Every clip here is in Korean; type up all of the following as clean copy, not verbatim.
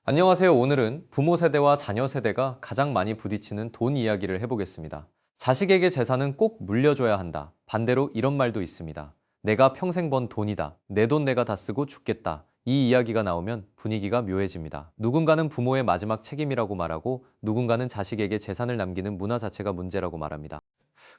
안녕하세요. 오늘은 부모 세대와 자녀 세대가 가장 많이 부딪히는 돈 이야기를 해보겠습니다. 자식에게 재산은 꼭 물려줘야 한다. 반대로 이런 말도 있습니다. 내가 평생 번 돈이다. 내 돈 내가 다 쓰고 죽겠다. 이 이야기가 나오면 분위기가 묘해집니다. 누군가는 부모의 마지막 책임이라고 말하고 누군가는 자식에게 재산을 남기는 문화 자체가 문제라고 말합니다.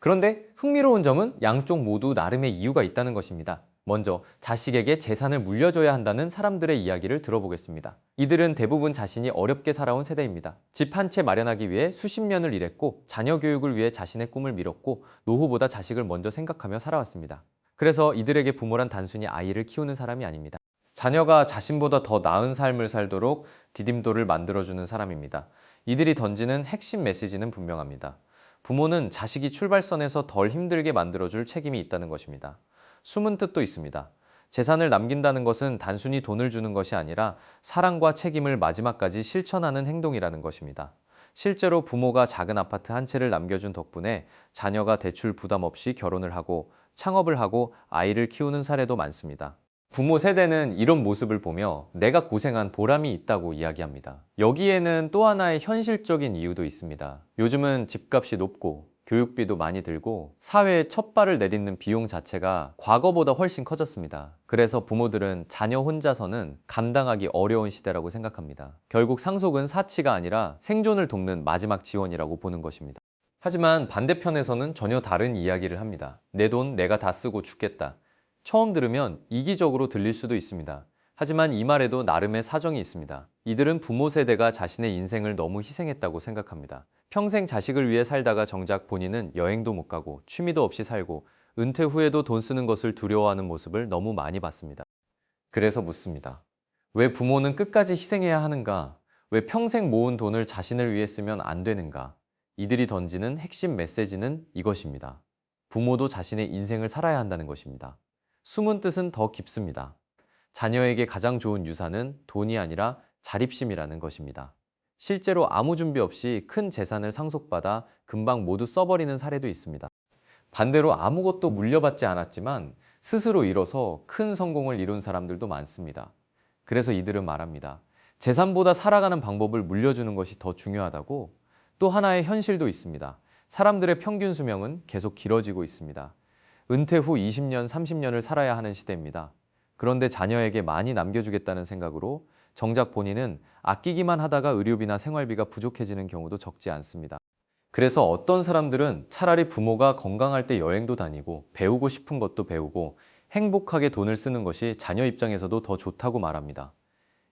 그런데 흥미로운 점은 양쪽 모두 나름의 이유가 있다는 것입니다. 먼저 자식에게 재산을 물려줘야 한다는 사람들의 이야기를 들어보겠습니다. 이들은 대부분 자신이 어렵게 살아온 세대입니다. 집 한 채 마련하기 위해 수십 년을 일했고 자녀 교육을 위해 자신의 꿈을 미뤘고 노후보다 자식을 먼저 생각하며 살아왔습니다. 그래서 이들에게 부모란 단순히 아이를 키우는 사람이 아닙니다. 자녀가 자신보다 더 나은 삶을 살도록 디딤돌을 만들어주는 사람입니다. 이들이 던지는 핵심 메시지는 분명합니다. 부모는 자식이 출발선에서 덜 힘들게 만들어줄 책임이 있다는 것입니다. 숨은 뜻도 있습니다. 재산을 남긴다는 것은 단순히 돈을 주는 것이 아니라 사랑과 책임을 마지막까지 실천하는 행동이라는 것입니다. 실제로 부모가 작은 아파트 한 채를 남겨준 덕분에 자녀가 대출 부담 없이 결혼을 하고 창업을 하고 아이를 키우는 사례도 많습니다. 부모 세대는 이런 모습을 보며 내가 고생한 보람이 있다고 이야기합니다. 여기에는 또 하나의 현실적인 이유도 있습니다. 요즘은 집값이 높고 교육비도 많이 들고 사회에 첫 발을 내딛는 비용 자체가 과거보다 훨씬 커졌습니다. 그래서 부모들은 자녀 혼자서는 감당하기 어려운 시대라고 생각합니다. 결국 상속은 사치가 아니라 생존을 돕는 마지막 지원이라고 보는 것입니다. 하지만 반대편에서는 전혀 다른 이야기를 합니다. 내 돈 내가 다 쓰고 죽겠다. 처음 들으면 이기적으로 들릴 수도 있습니다. 하지만 이 말에도 나름의 사정이 있습니다. 이들은 부모 세대가 자신의 인생을 너무 희생했다고 생각합니다. 평생 자식을 위해 살다가 정작 본인은 여행도 못 가고 취미도 없이 살고 은퇴 후에도 돈 쓰는 것을 두려워하는 모습을 너무 많이 봤습니다. 그래서 묻습니다. 왜 부모는 끝까지 희생해야 하는가? 왜 평생 모은 돈을 자신을 위해 쓰면 안 되는가? 이들이 던지는 핵심 메시지는 이것입니다. 부모도 자신의 인생을 살아야 한다는 것입니다. 숨은 뜻은 더 깊습니다. 자녀에게 가장 좋은 유산은 돈이 아니라 자립심이라는 것입니다. 실제로 아무 준비 없이 큰 재산을 상속받아 금방 모두 써버리는 사례도 있습니다. 반대로 아무것도 물려받지 않았지만 스스로 일어서 큰 성공을 이룬 사람들도 많습니다. 그래서 이들은 말합니다. 재산보다 살아가는 방법을 물려주는 것이 더 중요하다고. 또 하나의 현실도 있습니다. 사람들의 평균 수명은 계속 길어지고 있습니다. 은퇴 후 20년, 30년을 살아야 하는 시대입니다. 그런데 자녀에게 많이 남겨주겠다는 생각으로 정작 본인은 아끼기만 하다가 의료비나 생활비가 부족해지는 경우도 적지 않습니다. 그래서 어떤 사람들은 차라리 부모가 건강할 때 여행도 다니고 배우고 싶은 것도 배우고 행복하게 돈을 쓰는 것이 자녀 입장에서도 더 좋다고 말합니다.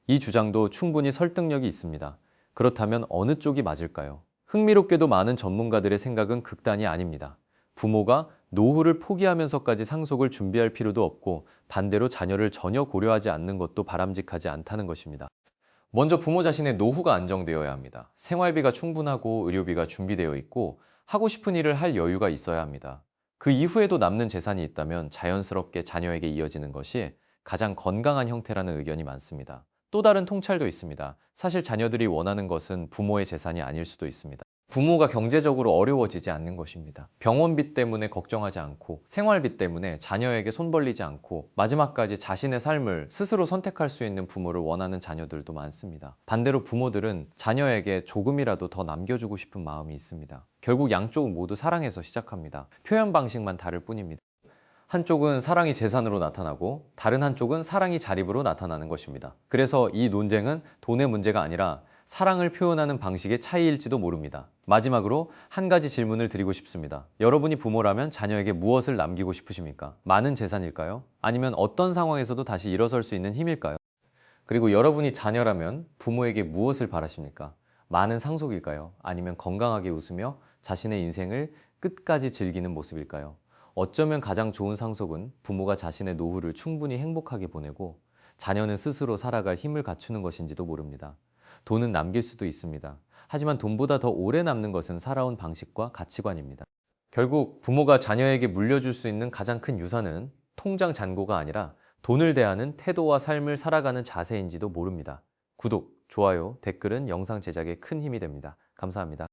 이 주장도 충분히 설득력이 있습니다. 그렇다면 어느 쪽이 맞을까요? 흥미롭게도 많은 전문가들의 생각은 극단이 아닙니다. 부모가 노후를 포기하면서까지 상속을 준비할 필요도 없고 반대로 자녀를 전혀 고려하지 않는 것도 바람직하지 않다는 것입니다. 먼저 부모 자신의 노후가 안정되어야 합니다. 생활비가 충분하고 의료비가 준비되어 있고 하고 싶은 일을 할 여유가 있어야 합니다. 그 이후에도 남는 재산이 있다면 자연스럽게 자녀에게 이어지는 것이 가장 건강한 형태라는 의견이 많습니다. 또 다른 통찰도 있습니다. 사실 자녀들이 원하는 것은 부모의 재산이 아닐 수도 있습니다. 부모가 경제적으로 어려워지지 않는 것입니다. 병원비 때문에 걱정하지 않고 생활비 때문에 자녀에게 손 벌리지 않고 마지막까지 자신의 삶을 스스로 선택할 수 있는 부모를 원하는 자녀들도 많습니다. 반대로 부모들은 자녀에게 조금이라도 더 남겨주고 싶은 마음이 있습니다. 결국 양쪽은 모두 사랑에서 시작합니다. 표현 방식만 다를 뿐입니다. 한쪽은 사랑이 재산으로 나타나고 다른 한쪽은 사랑이 자립으로 나타나는 것입니다. 그래서 이 논쟁은 돈의 문제가 아니라 사랑을 표현하는 방식의 차이일지도 모릅니다. 마지막으로 한 가지 질문을 드리고 싶습니다. 여러분이 부모라면 자녀에게 무엇을 남기고 싶으십니까? 많은 재산일까요? 아니면 어떤 상황에서도 다시 일어설 수 있는 힘일까요? 그리고 여러분이 자녀라면 부모에게 무엇을 바라십니까? 많은 상속일까요? 아니면 건강하게 웃으며 자신의 인생을 끝까지 즐기는 모습일까요? 어쩌면 가장 좋은 상속은 부모가 자신의 노후를 충분히 행복하게 보내고 자녀는 스스로 살아갈 힘을 갖추는 것인지도 모릅니다. 돈은 남길 수도 있습니다. 하지만 돈보다 더 오래 남는 것은 살아온 방식과 가치관입니다. 결국 부모가 자녀에게 물려줄 수 있는 가장 큰 유산은 통장 잔고가 아니라 돈을 대하는 태도와 삶을 살아가는 자세인지도 모릅니다. 구독, 좋아요, 댓글은 영상 제작에 큰 힘이 됩니다. 감사합니다.